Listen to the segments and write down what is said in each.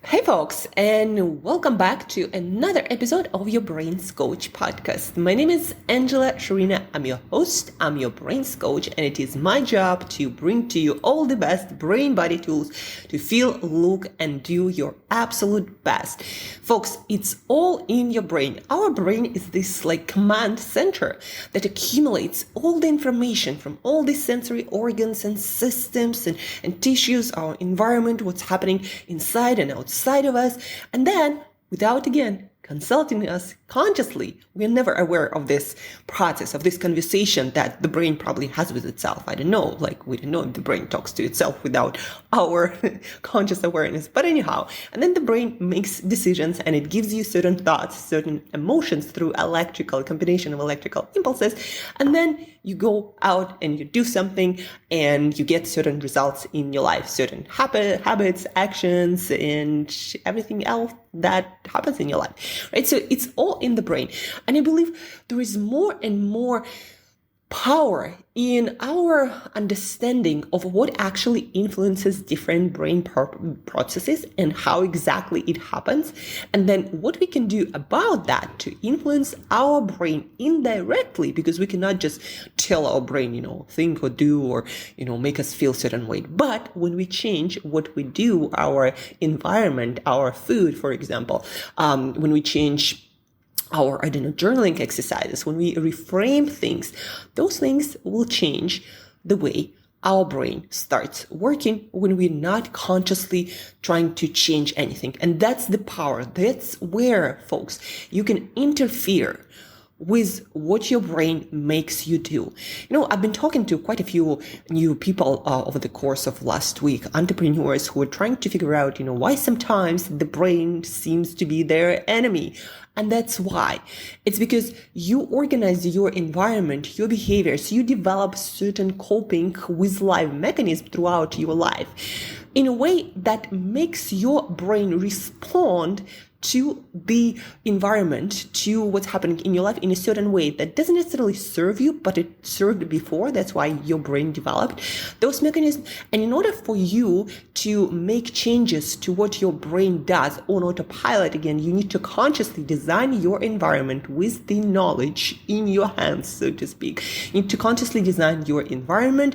Hey folks, and welcome back to another episode of your Brains Coach podcast. My name is Angela Shurina. I'm your host, I'm your Brains Coach, and it is my job to bring to you all the best brain body tools to feel, look, and do your absolute best. Folks, it's all in your brain. Our brain is this command center that accumulates all the information from all the sensory organs and systems and tissues, our environment, what's happening inside and outside of us, and then without again consulting us consciously, we're never aware of this process, of this conversation that the brain probably has with itself. I don't know, we don't know if the brain talks to itself without our conscious awareness. But anyhow, and then the brain makes decisions and it gives you certain thoughts, certain emotions through combination of electrical impulses. And then you go out and you do something and you get certain results in your life, certain habits, actions, and everything else that happens in your life, right? So it's all in the brain. And I believe there is more and more power in our understanding of what actually influences different brain processes and how exactly it happens. And then what we can do about that to influence our brain indirectly, because we cannot just tell our brain, think or do or, make us feel certain way. But when we change what we do, our environment, our food, for example, when we change our, journaling exercises, when we reframe things, those things will change the way our brain starts working when we're not consciously trying to change anything. And that's the power. That's where, folks, you can interfere with what your brain makes you do. I've been talking to quite a few new people over the course of last week, entrepreneurs who are trying to figure out, why sometimes the brain seems to be their enemy. And that's why. It's because you organize your environment, your behaviors, you develop certain coping with life mechanisms throughout your life in a way that makes your brain respond to the environment, to what's happening in your life in a certain way that doesn't necessarily serve you, but it served before. That's why your brain developed those mechanisms. And in order for you to make changes to what your brain does on autopilot again, you need to consciously design your environment with the knowledge in your hands, so to speak. You need to consciously design your environment,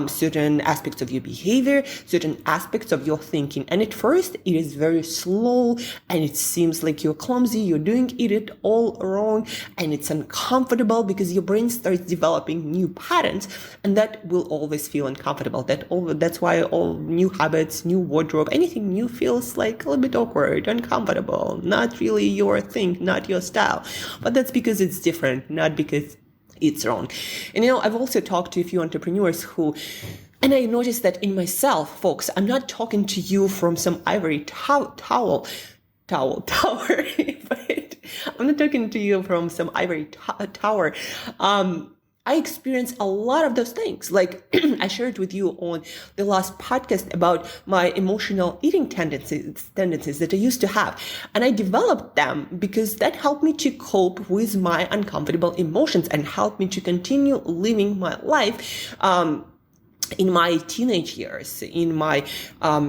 certain aspects of your behavior, certain aspects of your thinking. And at first, it is very slow and it seems like you're clumsy, you're doing it all wrong, and it's uncomfortable because your brain starts developing new patterns, and that will always feel uncomfortable. That's why all new habits, new wardrobe, anything new feels like a little bit awkward, uncomfortable, not really your thing, not your style. But that's because it's different, not because it's wrong. And I've also talked to a few entrepreneurs and I noticed that in myself, folks, I'm not talking to you from some ivory tower, but I'm not talking to you from some ivory tower. I experienced a lot of those things. I shared with you on the last podcast about my emotional eating tendencies that I used to have. And I developed them because that helped me to cope with my uncomfortable emotions and helped me to continue living my life, in my teenage years, in my,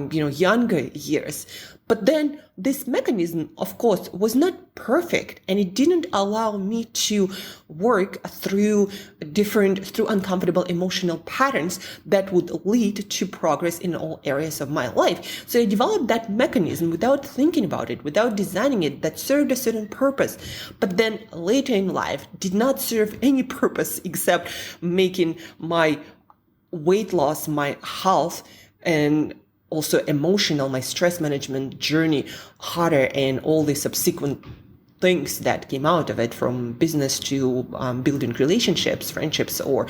younger years. But then this mechanism, of course, was not perfect, and it didn't allow me to work through uncomfortable emotional patterns that would lead to progress in all areas of my life. So I developed that mechanism without thinking about it, without designing it, that served a certain purpose. But then later in life did not serve any purpose except making my weight loss, my health, and also my stress management journey harder, and all the subsequent things that came out of it, from business to building relationships, friendships, or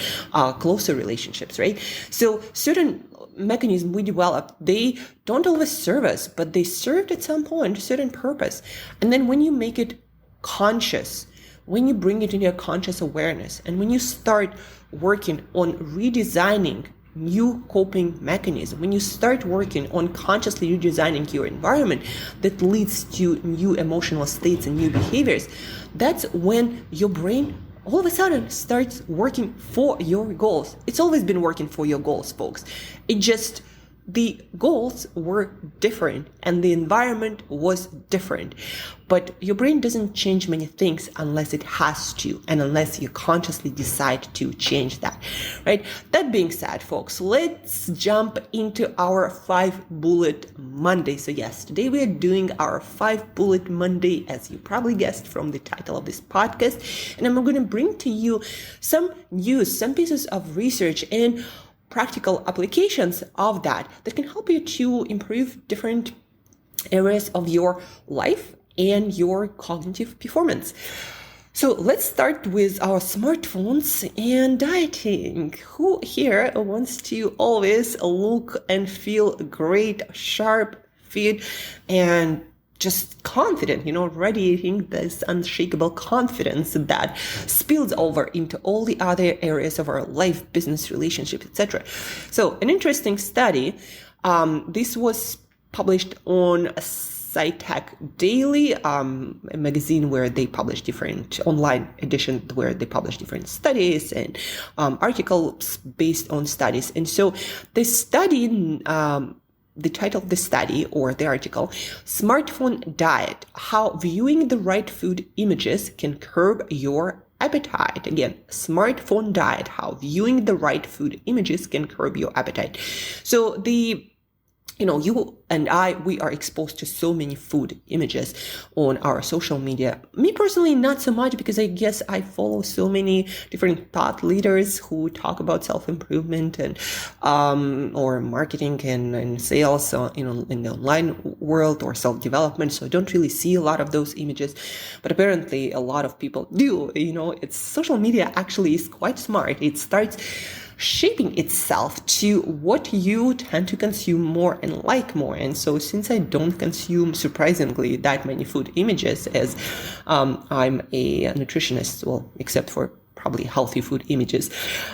closer relationships, right? So certain mechanisms we develop, they don't always serve us, but they served at some point a certain purpose. And then when you make it conscious, when you bring it into your conscious awareness, and when you start working on redesigning new coping mechanism, when you start working on consciously redesigning your environment that leads to new emotional states and new behaviors, that's when your brain all of a sudden starts working for your goals. It's always been working for your goals, folks. It just the goals were different and the environment was different. But your brain doesn't change many things unless it has to, and unless you consciously decide to change that, right? That being said, folks, let's jump into our 5-bullet Monday. So yes, today we are doing our 5-bullet Monday, as you probably guessed from the title of this podcast. And I'm going to bring to you some news, some pieces of research and practical applications of that can help you to improve different areas of your life and your cognitive performance. So let's start with our smartphones and dieting. Who here wants to always look and feel great, sharp, fit, and just confident, radiating this unshakable confidence that spills over into all the other areas of our life, business, relationship, etc. So an interesting study, this was published on SciTech Daily, a magazine where they publish different online edition where they publish different studies and articles based on studies. And so this study, the title of the study or the article, Smartphone Diet, How Viewing the Right Food Images Can Curb Your Appetite. Again, smartphone diet, how viewing the right food images can curb your appetite. So you and I, we are exposed to so many food images on our social media. Me personally, not so much, because I guess I follow so many different thought leaders who talk about self-improvement and or marketing and sales, in the online world, or self-development. So I don't really see a lot of those images, but apparently a lot of people do. It's social media actually is quite smart. It starts shaping itself to what you tend to consume more and like more. And so since I don't consume, surprisingly, that many food images, as I'm a nutritionist, well, except for probably healthy food images,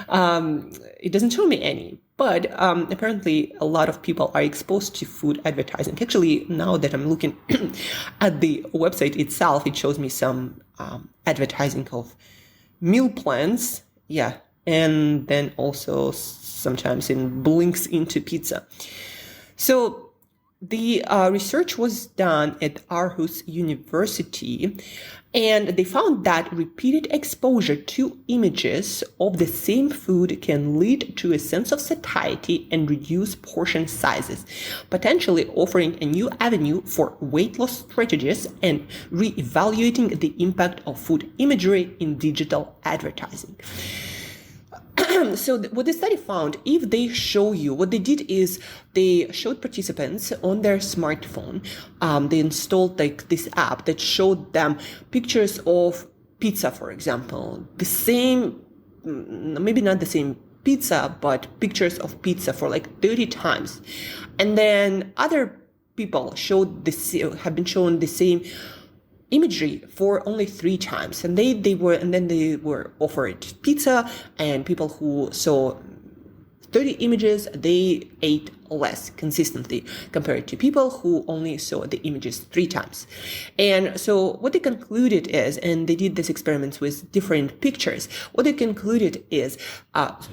it doesn't show me any. But apparently a lot of people are exposed to food advertising. Actually, now that I'm looking at the website itself, it shows me some advertising of meal plans. Yeah. And then also sometimes in blinks into pizza. So the research was done at Aarhus University, and they found that repeated exposure to images of the same food can lead to a sense of satiety and reduce portion sizes, potentially offering a new avenue for weight loss strategies and re-evaluating the impact of food imagery in digital advertising. So what the study found, if they show you, what they did is they showed participants on their smartphone, they installed this app that showed them pictures of pizza, for example, the same, maybe not the same pizza, but pictures of pizza for 30 times. And then other people have been shown the same imagery for only 3 times, and they were offered pizza, and people who saw 30 images, they ate less consistently compared to people who only saw the images 3 times. And so what they concluded is, and they did these experiments with different pictures, what they concluded is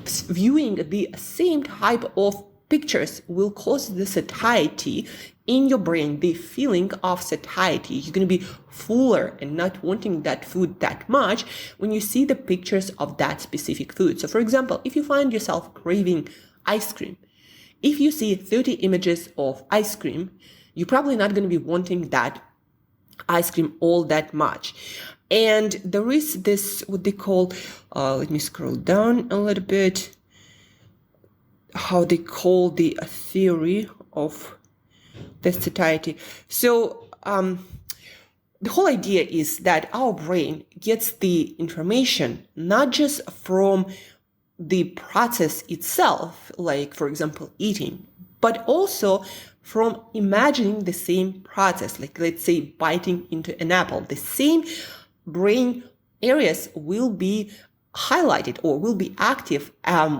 viewing the same type of pictures will cause the satiety in your brain, the feeling of satiety. You're going to be fuller and not wanting that food that much when you see the pictures of that specific food. So for example, if you find yourself craving ice cream, if you see 30 images of ice cream, you're probably not going to be wanting that ice cream all that much. And there is this, what they call, let me scroll down a little bit, how they call the theory of the satiety. So the whole idea is that our brain gets the information not just from the process itself, like for example eating, but also from imagining the same process, like let's say biting into an apple. The same brain areas will be highlighted or will be active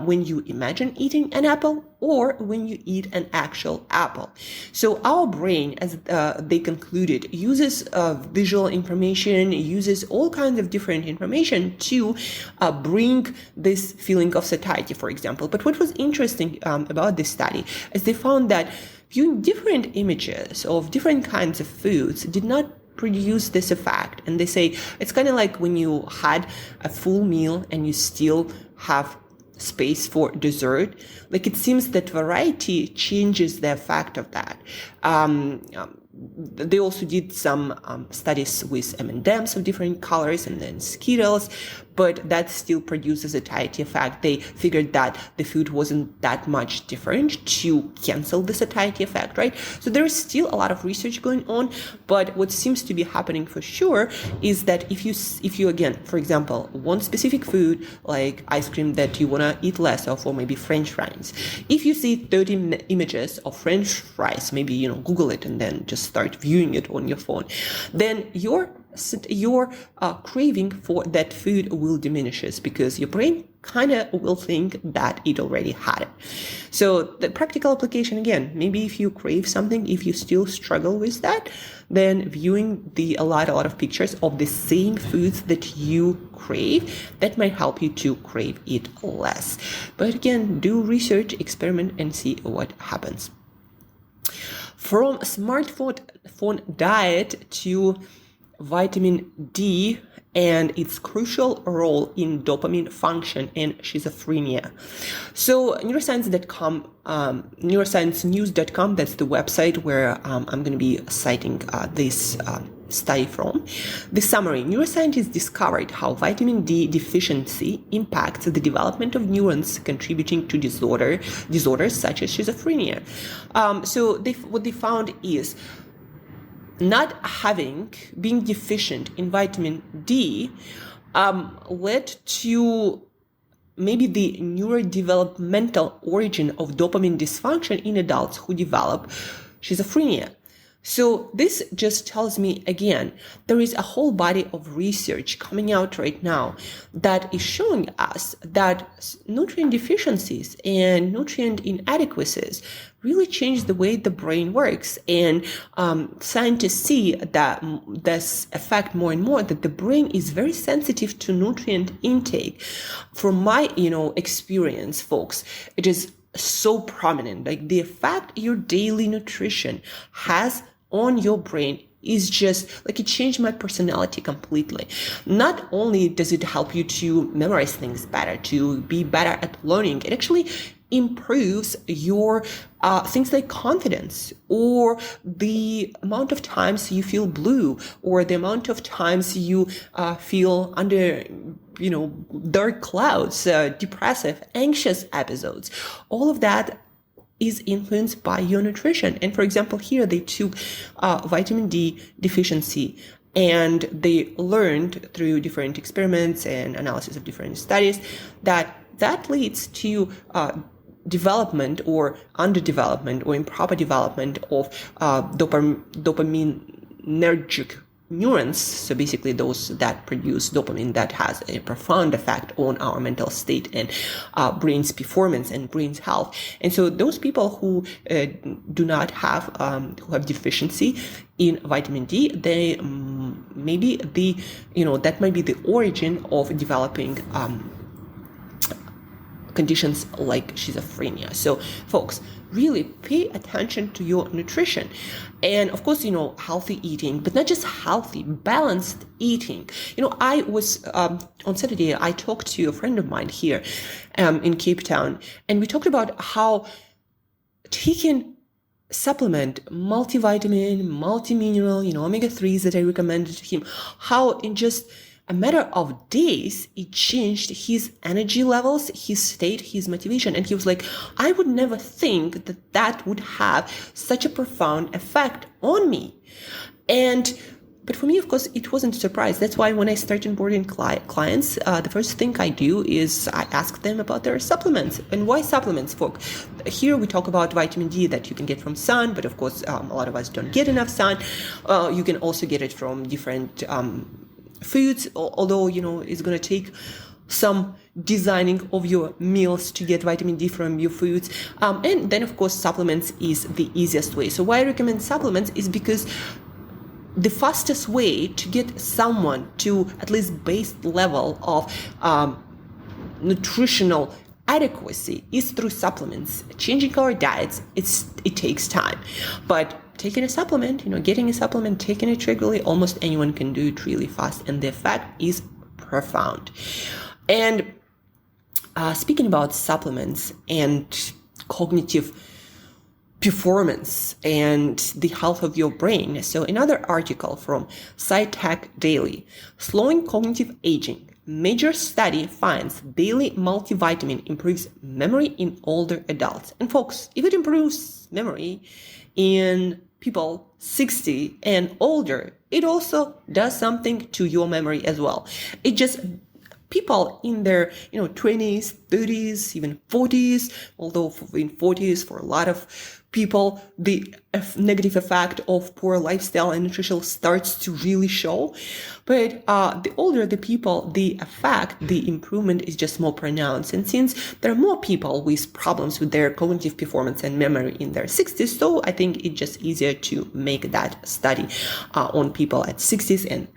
when you imagine eating an apple or when you eat an actual apple. So our brain, as they concluded, uses visual information, uses all kinds of different information to bring this feeling of satiety, for example. But what was interesting about this study is they found that viewing different images of different kinds of foods did not produce this effect. And they say it's kind of like when you had a full meal and you still have space for dessert. Like, it seems that variety changes the effect of that. They also did some studies with M&Ms of different colors and then Skittles, but that still produces a satiety effect. They figured that the food wasn't that much different to cancel the satiety effect, right? So there is still a lot of research going on, but what seems to be happening for sure is that if you again, for example, want specific food like ice cream that you want to eat less of, or maybe French fries, if you see 30 images of French fries, maybe, Google it and then just start viewing it on your phone, then your craving for that food will diminishes because your brain kind of will think that it already had it. So the practical application, again, maybe if you crave something, if you still struggle with that, then viewing a lot of pictures of the same foods that you crave, that might help you to crave it less. But again, do research, experiment, and see what happens. From smartphone diet to vitamin D and its crucial role in dopamine function and schizophrenia. So neuroscience.com, neurosciencenews.com, that's the website where I'm going to be citing this study from. The summary: neuroscientists discovered how vitamin D deficiency impacts the development of neurons, contributing to disorders such as schizophrenia. So what they found is being deficient in vitamin D led to maybe the neurodevelopmental origin of dopamine dysfunction in adults who develop schizophrenia. So this just tells me, again, there is a whole body of research coming out right now that is showing us that nutrient deficiencies and nutrient inadequacies really change the way the brain works. And scientists see that this effect more and more, that the brain is very sensitive to nutrient intake. From my, experience, folks, it is so prominent. Like, the effect your daily nutrition has on your brain is just like, it changed my personality completely. Not only does it help you to memorize things better, to be better at learning, it actually improves your things like confidence, or the amount of times you feel blue, or the amount of times you feel under dark clouds, depressive, anxious episodes. All of that is influenced by your nutrition. And for example, here they took vitamin D deficiency, and they learned through different experiments and analysis of different studies that leads to development or underdevelopment or improper development of dopaminergic neurons. So basically those that produce dopamine, that has a profound effect on our mental state and brain's performance and brain's health. And so those people who do not have, who have deficiency in vitamin D, they maybe that might be the origin of developing conditions like schizophrenia. So folks, really pay attention to your nutrition. And of course, healthy eating, but not just healthy, balanced eating. I was, on Saturday, I talked to a friend of mine here in Cape Town, and we talked about how taking supplement, multivitamin, multimineral, omega-3s that I recommended to him, how in just a matter of days, it changed his energy levels, his state, his motivation. And he was like, I would never think that would have such a profound effect on me. But for me, of course, it wasn't a surprise. That's why when I start onboarding clients, the first thing I do is I ask them about their supplements. And why supplements, folks? Here we talk about vitamin D that you can get from sun, but of course, a lot of us don't get enough sun. You can also get it from different foods, although, it's going to take some designing of your meals to get vitamin D from your foods. And then, of course, supplements is the easiest way. So why I recommend supplements is because the fastest way to get someone to at least base level of nutritional adequacy is through supplements. Changing our diets, it takes time. But taking a supplement, getting a supplement, taking it regularly, almost anyone can do it really fast. And the effect is profound. And speaking about supplements and cognitive performance and the health of your brain. So another article from SciTech Daily, slowing cognitive aging. Major study finds daily multivitamin improves memory in older adults. And folks, if it improves memory in people 60 and older, it also does something to your memory as well. It just people in their 20s, 30s, even 40s, although in 40s for a lot of people, the negative effect of poor lifestyle and nutrition starts to really show. But the older the people, the effect, the improvement is just more pronounced. And since there are more people with problems with their cognitive performance and memory in their 60s, so I think it's just easier to make that study on people at 60s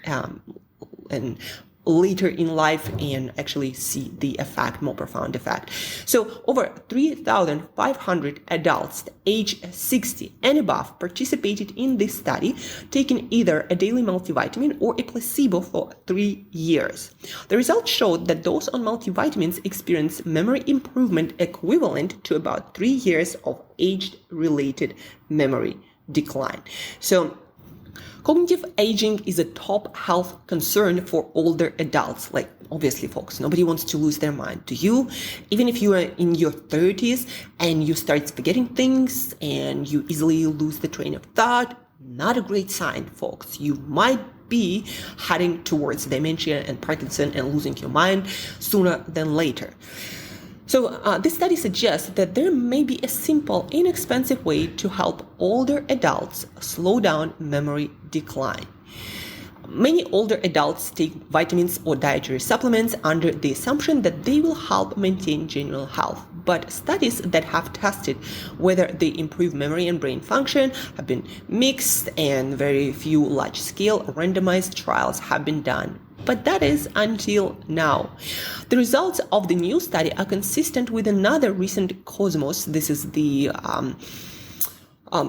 and later in life and actually see the effect, more profound effect. So over 3,500 adults aged 60 and above participated in this study, taking either a daily multivitamin or a placebo for 3 years. The results showed that those on multivitamins experienced memory improvement equivalent to about 3 years of age-related memory decline. So cognitive aging is a top health concern for older adults. Like, obviously, folks, nobody wants to lose their mind. Do you? Even if you are in your 30s and you start forgetting things and you easily lose the train of thought, not a great sign, folks. You might be heading towards dementia and Parkinson and losing your mind sooner than later. So this study suggests that there may be a simple, inexpensive way to help older adults slow down memory decline. Many older adults take vitamins or dietary supplements under the assumption that they will help maintain general health. But studies that have tested whether they improve memory and brain function have been mixed, and very few large-scale randomized trials have been done. But that is until now. The results of the new study are consistent with another recent Cosmos. This is the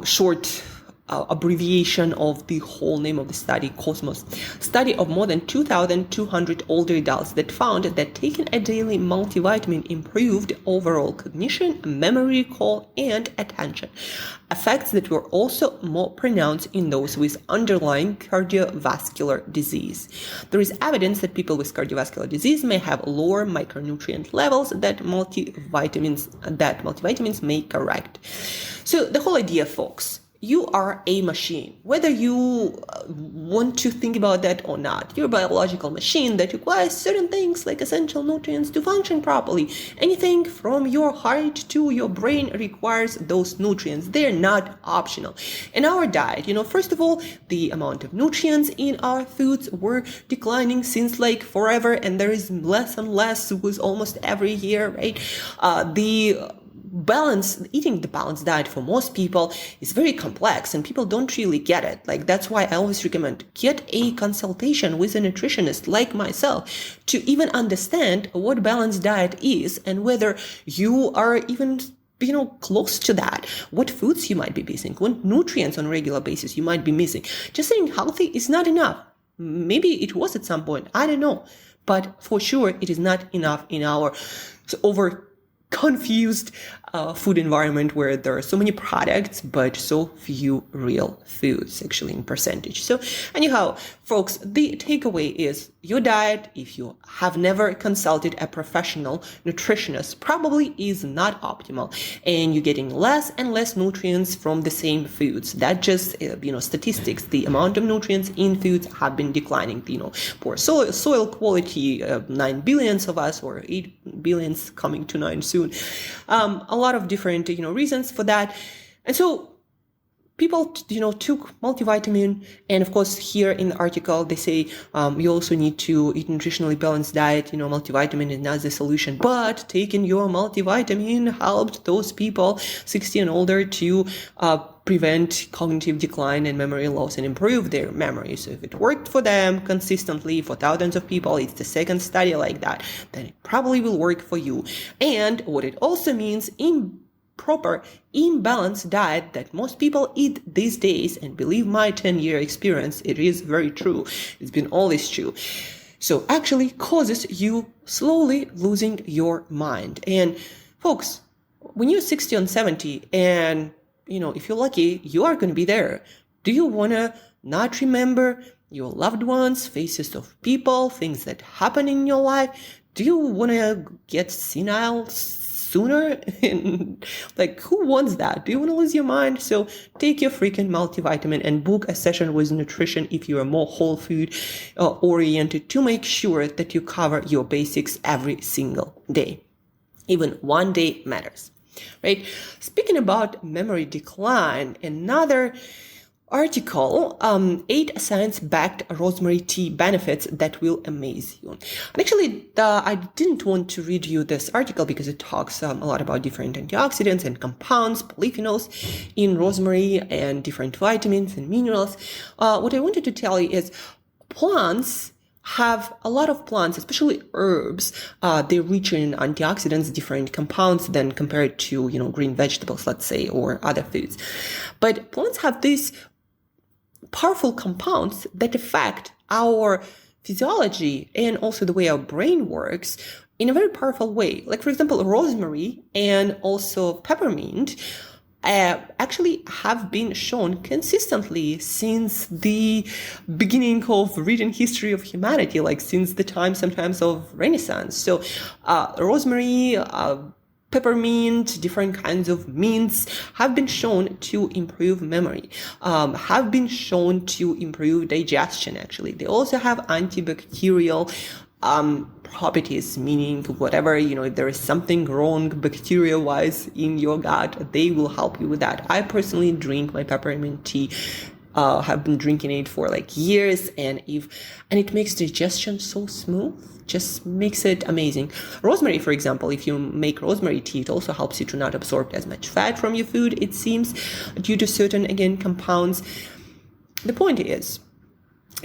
short abbreviation of the whole name of the study, Cosmos. Study of more than 2,200 older adults that found that taking a daily multivitamin improved overall cognition, memory recall, and attention. Effects that were also more pronounced in those with underlying cardiovascular disease. There is evidence that people with cardiovascular disease may have lower micronutrient levels that multivitamins may correct. So the whole idea, folks, you are a machine, whether you want to think about that or not. You're a biological machine that requires certain things like essential nutrients to function properly. Anything from your heart to your brain requires those nutrients. They're not optional. In our diet, first of all, the amount of nutrients in our foods were declining since forever, and there is less and less with almost every year, right? Eating the balanced diet for most people is very complex and people don't really get it. That's why I always recommend get a consultation with a nutritionist like myself to even understand what balanced diet is and whether you are even close to that, what foods you might be missing, what nutrients on a regular basis you might be missing. Just saying healthy is not enough. Maybe it was at some point, I don't know, but for sure it is not enough in our confused food environment where there are so many products but so few real foods actually in percentage. So anyhow, folks, the takeaway is your diet, if you have never consulted a professional nutritionist, probably is not optimal, and you're getting less and less nutrients from the same foods. That just statistics, the amount of nutrients in foods have been declining. Poor soil quality, 9 billions of us, or 8 billions coming to 9 soon. A lot of different reasons for that. And so people, took multivitamin, and of course, here in the article, they say you also need to eat nutritionally balanced diet. Multivitamin is not the solution, but taking your multivitamin helped those people 60 and older to prevent cognitive decline and memory loss and improve their memory. So if it worked for them consistently for thousands of people, it's the second study like that, then it probably will work for you. And what it also means proper imbalanced diet that most people eat these days, and believe my 10-year experience, it is very true. It's been always true. So actually causes you slowly losing your mind. And folks, when you're 60 and 70 and, if you're lucky, you are going to be there. Do you want to not remember your loved ones, faces of people, things that happen in your life? Do you want to get senile sooner? Like, who wants that? Do you want to lose your mind? So take your freaking multivitamin and book a session with nutrition if you are more whole food oriented, to make sure that you cover your basics every single day. Even one day matters, right? Speaking about memory decline, another article, 8 science-backed rosemary tea benefits that will amaze you. And actually, I didn't want to read you this article because it talks a lot about different antioxidants and compounds, polyphenols in rosemary, and different vitamins and minerals. What I wanted to tell you is plants have a lot of plants, especially herbs, they're rich in antioxidants, different compounds than compared to, green vegetables, let's say, or other foods. But plants have these powerful compounds that affect our physiology and also the way our brain works in a very powerful way. Like, for example, rosemary and also peppermint actually have been shown consistently since the beginning of written history of humanity, like since the time sometimes of Renaissance. So rosemary, peppermint, different kinds of mints have been shown to improve memory, have been shown to improve digestion. Actually, they also have antibacterial properties, meaning whatever, if there is something wrong bacteria-wise in your gut, they will help you with that. I personally drink my peppermint tea, have been drinking it for like years, and it makes digestion so smooth, just makes it amazing. Rosemary, for example, if you make rosemary tea, it also helps you to not absorb as much fat from your food, it seems, due to certain, again, compounds. The point is,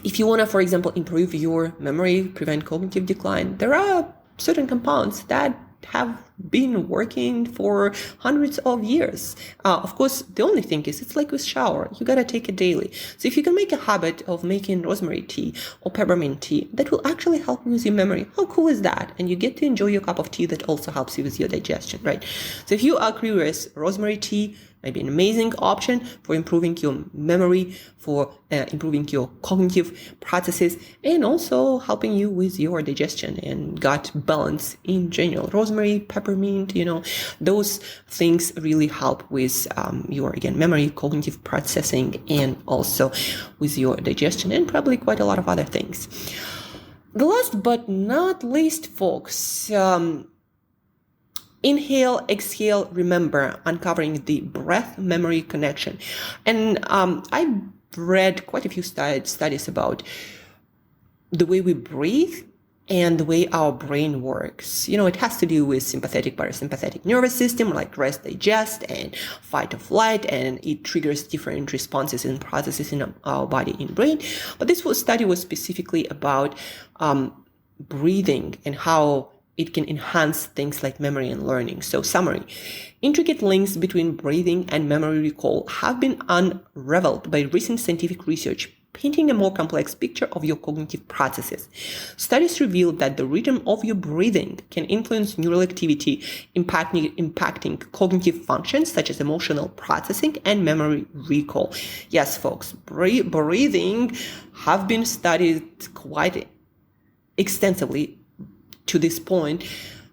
if you want to, for example, improve your memory, prevent cognitive decline, there are certain compounds that have been working for hundreds of years. Of course, the only thing is it's like with shower. You got to take it daily. So if you can make a habit of making rosemary tea or peppermint tea, that will actually help you with your memory. How cool is that? And you get to enjoy your cup of tea that also helps you with your digestion, right? So if you are curious, rosemary tea might be an amazing option for improving your memory, for improving your cognitive processes, and also helping you with your digestion and gut balance in general. Rosemary, peppermint, those things really help with your, again, memory, cognitive processing, and also with your digestion, and probably quite a lot of other things. The last but not least, folks, inhale, exhale, remember, uncovering the breath-memory connection. And I read quite a few studies about the way we breathe and the way our brain works. It has to do with sympathetic, parasympathetic nervous system, like rest, digest, and fight or flight, and it triggers different responses and processes in our body and brain. But this study was specifically about breathing and how it can enhance things like memory and learning. So summary, intricate links between breathing and memory recall have been unraveled by recent scientific research, painting a more complex picture of your cognitive processes. Studies reveal that the rhythm of your breathing can influence neural activity, impacting cognitive functions such as emotional processing and memory recall. Yes, folks, breathing have been studied quite extensively to this point,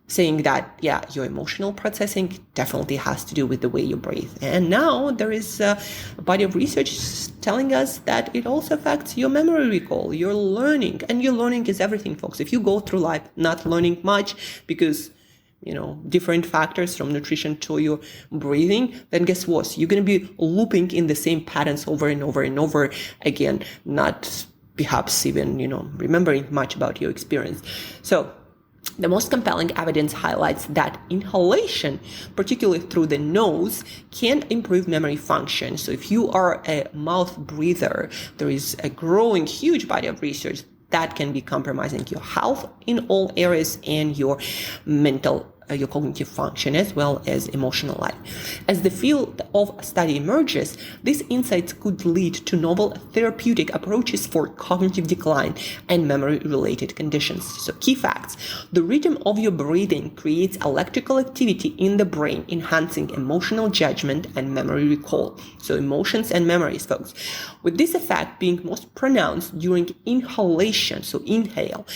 saying that, your emotional processing definitely has to do with the way you breathe. And now there is a body of research telling us that it also affects your memory recall, your learning. And your learning is everything, folks. If you go through life not learning much because different factors from nutrition to your breathing, then guess what? You're going to be looping in the same patterns over and over and over again, not perhaps even, remembering much about your experience. So the most compelling evidence highlights that inhalation, particularly through the nose, can improve memory function. So if you are a mouth breather, there is a growing huge body of research that can be compromising your health in all areas and your your cognitive function as well as emotional life. As the field of study emerges, these insights could lead to novel therapeutic approaches for cognitive decline and memory-related conditions. So key facts: the rhythm of your breathing creates electrical activity in the brain, enhancing emotional judgment and memory recall. So emotions and memories, folks, with this effect being most pronounced during inhalation, so inhale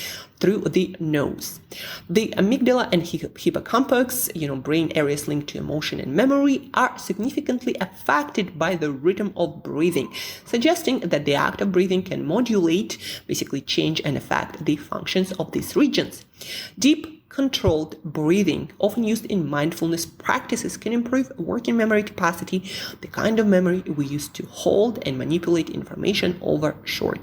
through the nose. The amygdala and hippocampus, brain areas linked to emotion and memory, are significantly affected by the rhythm of breathing, suggesting that the act of breathing can modulate, basically change and affect the functions of these regions. Deep, controlled breathing, often used in mindfulness practices, can improve working memory capacity, the kind of memory we use to hold and manipulate information over short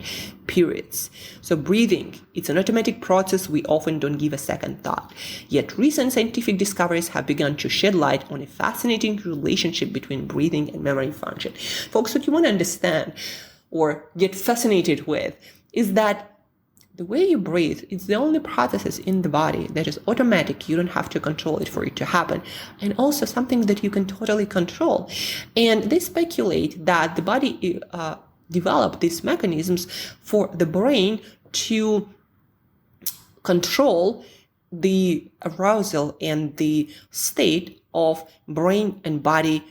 periods. So breathing, it's an automatic process we often don't give a second thought. Yet recent scientific discoveries have begun to shed light on a fascinating relationship between breathing and memory function. Folks, what you want to understand or get fascinated with is that the way you breathe, it's the only processes in the body that is automatic. You don't have to control it for it to happen. And also something that you can totally control. And they speculate that the body developed these mechanisms for the brain to control the arousal and the state of brain and body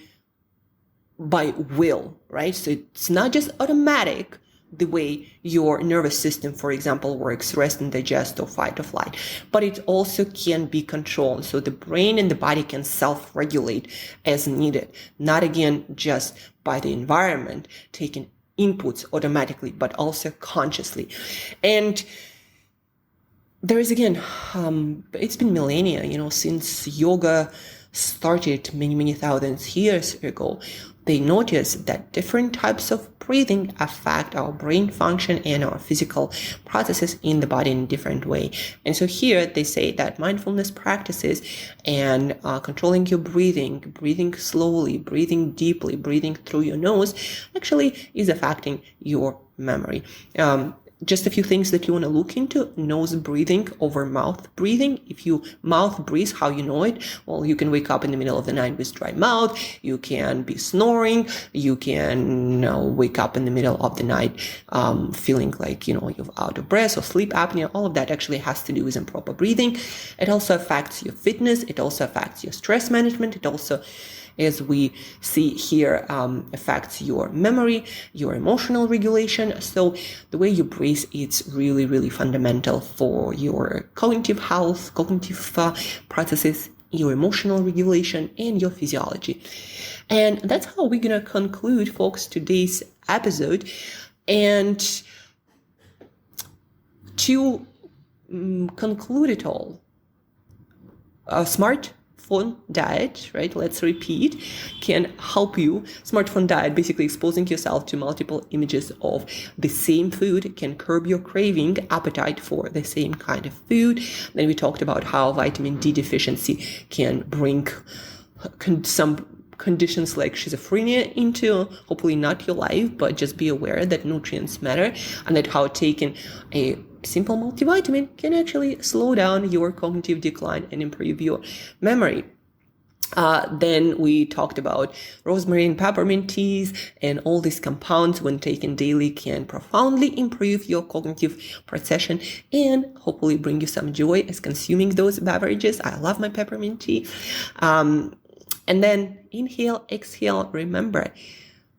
by will, right? So it's not just automatic the way your nervous system, for example, works, rest and digest or fight or flight, but it also can be controlled. So the brain and the body can self-regulate as needed, not again just by the environment taking inputs automatically, but also consciously. And there is again, it's been millennia, since yoga started many thousands years ago. They noticed that different types of breathing affect our brain function and our physical processes in the body in a different way. And so here they say that mindfulness practices and controlling your breathing slowly, breathing deeply, breathing through your nose actually is affecting your memory. Just a few things that you want to look into: nose breathing over mouth breathing. If you mouth breathe, how you know it? Well, you can wake up in the middle of the night with dry mouth. You can be snoring. You can wake up in the middle of the night feeling like, you're out of breath or sleep apnea. All of that actually has to do with improper breathing. It also affects your fitness. It also affects your stress management. It also, as we see here, affects your memory, your emotional regulation. So the way you breathe, it's really fundamental for your cognitive health, cognitive processes, your emotional regulation, and your physiology. And that's how we're going to conclude, folks, today's episode. And to conclude it all, smartphone diet, right? Let's repeat, can help you. Smartphone diet, basically exposing yourself to multiple images of the same food, can curb your craving, appetite for the same kind of food. Then we talked about how vitamin D deficiency can bring some conditions like schizophrenia into, hopefully not your life, but just be aware that nutrients matter, and that how taking a simple multivitamin can actually slow down your cognitive decline and improve your memory. Then we talked about rosemary and peppermint teas, and all these compounds when taken daily can profoundly improve your cognitive procession and hopefully bring you some joy as consuming those beverages. I love my peppermint tea. And then inhale, exhale. Remember,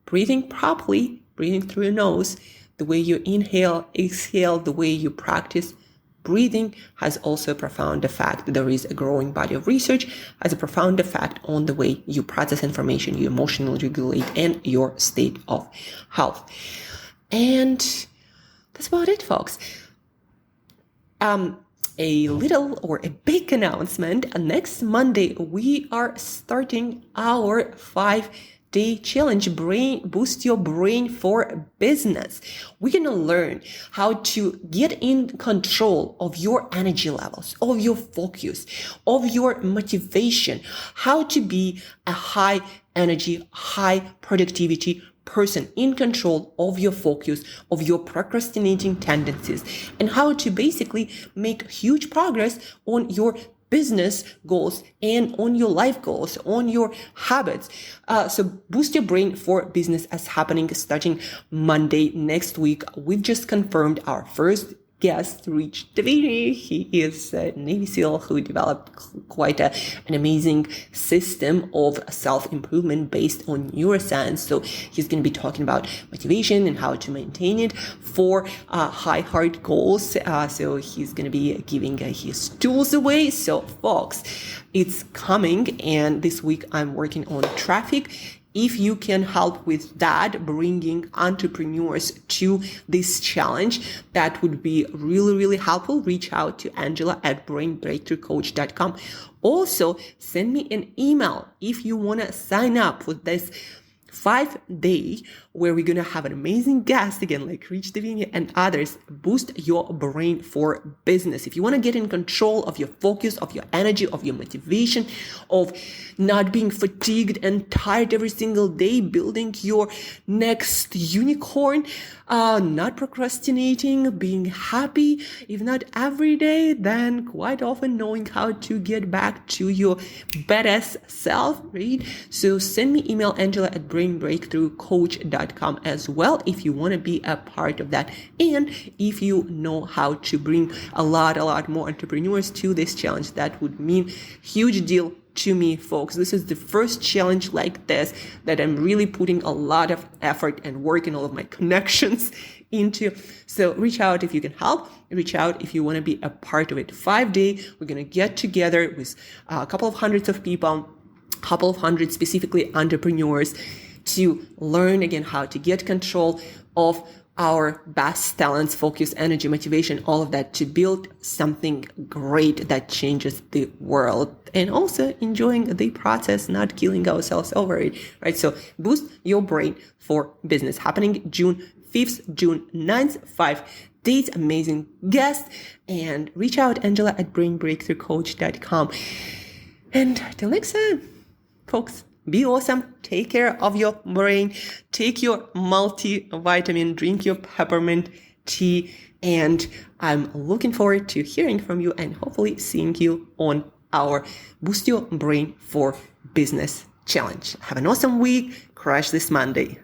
breathing properly, breathing through your nose, the way you inhale, exhale, the way you practice breathing has also a profound effect. There is a growing body of research, has a profound effect on the way you process information, you emotionally regulate, and your state of health. And that's about it, folks. a little or a big announcement. Next Monday, we are starting our 5-day challenge, Boost Your Brain for Business. We're going to learn how to get in control of your energy levels, of your focus, of your motivation, how to be a high energy, high productivity person in control of your focus, of your procrastinating tendencies, and how to basically make huge progress on your business goals and on your life goals, on your habits. So Boost Your Brain for Business is happening starting Monday next week. We've just confirmed our first guest reached Brainy. He is a Navy SEAL who developed quite an amazing system of self-improvement based on neuroscience. So he's going to be talking about motivation and how to maintain it for high heart goals. So he's going to be giving his tools away. So folks, it's coming, and this week I'm working on traffic. If you can help with that, bringing entrepreneurs to this challenge, that would be really, really helpful. Reach out to Angela at brainbreakthroughcoach.com. Also, send me an email if you want to sign up for this 5-day where we're going to have an amazing guest again, like Rich Davini and others. Boost your brain for business. If you want to get in control of your focus, of your energy, of your motivation, of not being fatigued and tired every single day, building your next unicorn, not procrastinating, being happy, if not every day, then quite often knowing how to get back to your badass self, right? So send me email, Angela at brainbreakthroughcoach.com as well if you want to be a part of that. And if you know how to bring a lot more entrepreneurs to this challenge, that would mean huge deal to me, folks. This is the first challenge like this that I'm really putting a lot of effort and work and all of my connections into. So reach out if you can help. Reach out if you want to be a part of it. 5-day, we're going to get together with a couple of hundreds of people, couple of hundred specifically entrepreneurs, to learn again how to get control of our best talents, focus, energy, motivation, all of that, to build something great that changes the world, and also enjoying the process, not killing ourselves over it, right? So Boost Your Brain for Business, happening June 5th, June 9th, 5 days, amazing guest. And reach out, Angela at brainbreakthroughcoach.com. And till next time, folks, be awesome. Take care of your brain. Take your multivitamin. Drink your peppermint tea. And I'm looking forward to hearing from you and hopefully seeing you on our Boost Your Brain for Business challenge. Have an awesome week. Crush this Monday.